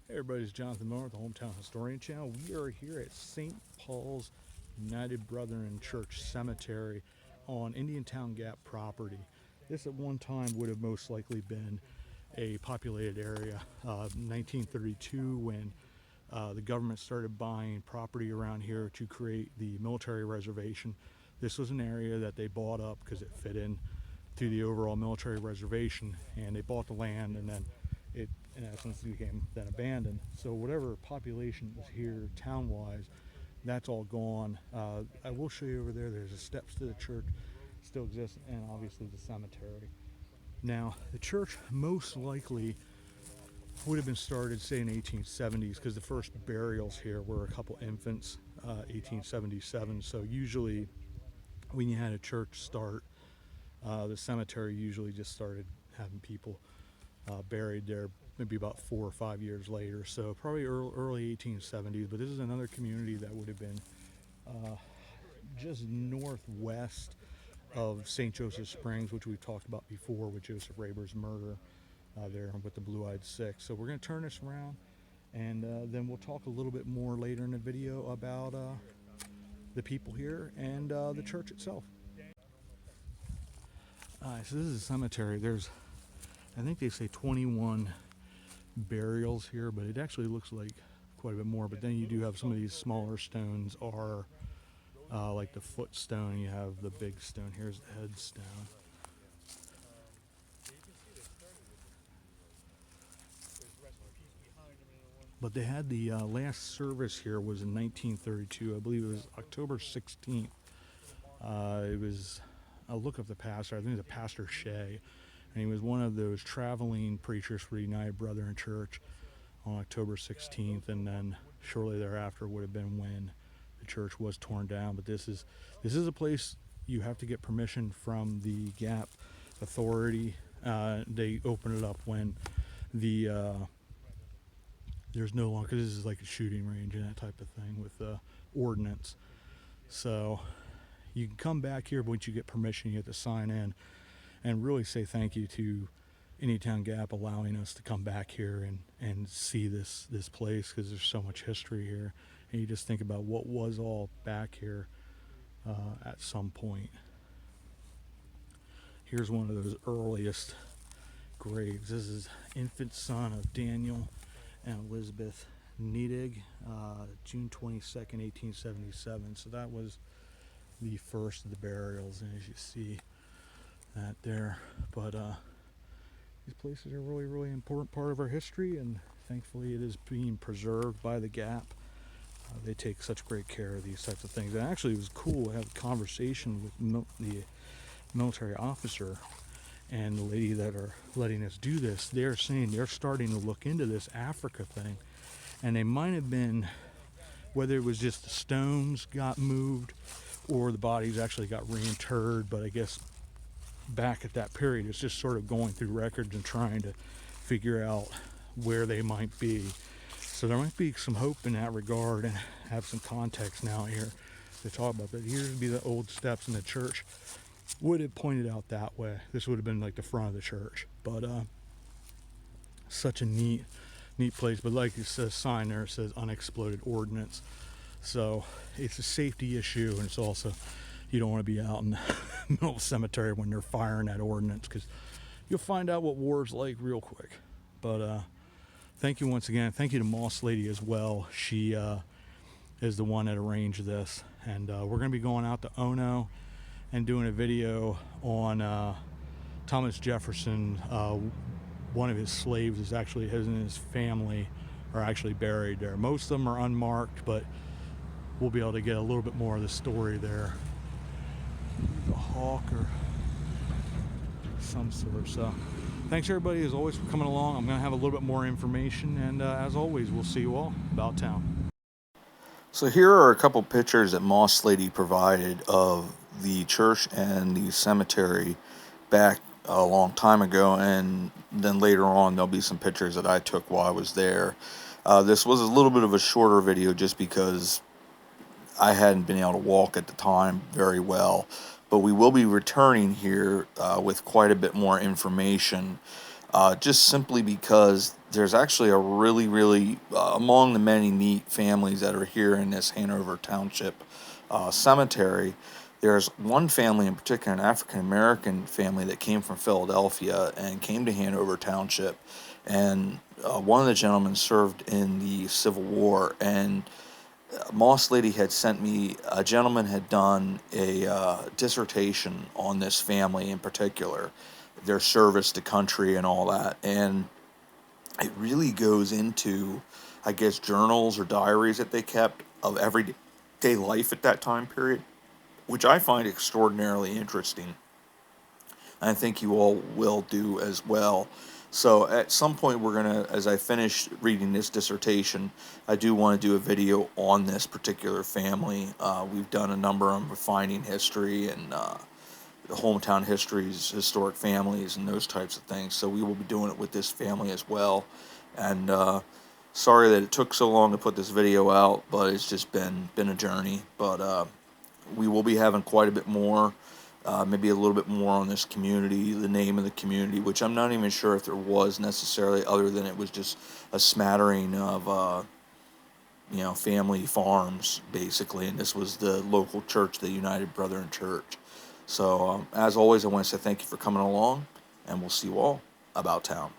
Hey everybody, it's Jonathan Moore with the Hometown Historian channel. We are here at St. Paul's United Brethren Church Cemetery on Indiantown Gap property. This at one time would have most likely been a populated area. 1932 when the government started buying property around here to create the military reservation. This was an area that they bought up because it fit in to the overall military reservation, and they bought the land, and then it in essence became then abandoned. So whatever population was here town-wise, that's all gone. I will show you over there, there's the steps to the church still exists, and obviously the cemetery. Now the church most likely would have been started say in 1870s, because the first burials here were a couple infants, 1877. So usually when you had a church start, the cemetery usually just started having people buried there maybe about 4 or 5 years later, so probably early 1870s. But this is another community that would have been just northwest of St. Joseph Springs, which we've talked about before with Joseph Raber's murder there with the Blue-Eyed Six. So we're going to turn this around, and then we'll talk a little bit more later in the video about the people here and the church itself. So this is a cemetery. There's, I think they say 21 burials here, but it actually looks like quite a bit more. But then you do have some of these smaller stones are like the foot stone. You have the big stone. Here's the headstone. But they had the last service here was in 1932. I believe it was October 16th. It was, I'll look up the pastor. I think it was a Pastor Shea. And he was one of those traveling preachers for the United Brethren Church on October 16th. And then shortly thereafter would have been when the church was torn down. But this is a place you have to get permission from the Gap Authority. They open it up when the there's no longer, because this is like a shooting range and that type of thing with ordnance. So you can come back here, but once you get permission, you have to sign in and really say thank you to Indiantown Gap allowing us to come back here and see this place, because there's so much history here. And you just think about what was all back here at some point. Here's one of those earliest graves. This is infant son of Daniel and Elizabeth Nedig, June 22nd, 1877. So that was the first of the burials, and as you see that there. But these places are really, really important part of our history, and thankfully it is being preserved by the Gap. They take such great care of these types of things. And actually it was cool to have a conversation with the military officer and the lady that are letting us do this. They're saying they're starting to look into this Africa thing, and they might have been, whether it was just the stones got moved or the bodies actually got reinterred. But I guess back at that period, it's just sort of going through records and trying to figure out where they might be. So there might be some hope in that regard, and have some context now here to talk about that. Here would be the old steps in the church. Would have pointed out that way. This would have been like the front of the church. But such a neat place. But like it says, sign there, it says unexploded ordnance. So it's a safety issue, and it's also, you don't want to be out in the middle of the cemetery when they're firing that ordnance, because you'll find out what war's like real quick. But thank you once again. Thank you to MossLady as well. She is the one that arranged this, and we're going to be going out to Ono and doing a video on Thomas Jefferson. One of his slaves is actually, his and his family are actually buried there. Most of them are unmarked, but we'll be able to get a little bit more of the story there. The hawk or some sort. So thanks everybody as always for coming along. I'm going to have a little bit more information, and as always, we'll see you all about town. So here are a couple pictures that MossLady provided of the church and the cemetery back a long time ago, and then later on there'll be some pictures that I took while I was there. This was a little bit of a shorter video just because I hadn't been able to walk at the time very well, but we will be returning here with quite a bit more information, just simply because there's actually a really among the many neat families that are here in this Hanover Township cemetery. There's one family in particular, an African American family that came from Philadelphia and came to Hanover Township, and one of the gentlemen served in the Civil War, and MossLady had sent me, a gentleman had done a dissertation on this family in particular, their service to country and all that. And it really goes into, I guess, journals or diaries that they kept of everyday life at that time period, which I find extraordinarily interesting. I think you all will do as well. So at some point, we're gonna, as I finish reading this dissertation, I do want to do a video on this particular family. We've done a number on refining history and the hometown histories, historic families, and those types of things. So we will be doing it with this family as well. And sorry that it took so long to put this video out, but it's just been a journey. But we will be having quite a bit more, maybe a little bit more on this community, the name of the community, which I'm not even sure if there was necessarily, other than it was just a smattering of, family farms, basically. And this was the local church, the United Brethren Church. So, as always, I want to say thank you for coming along, and we'll see you all about town.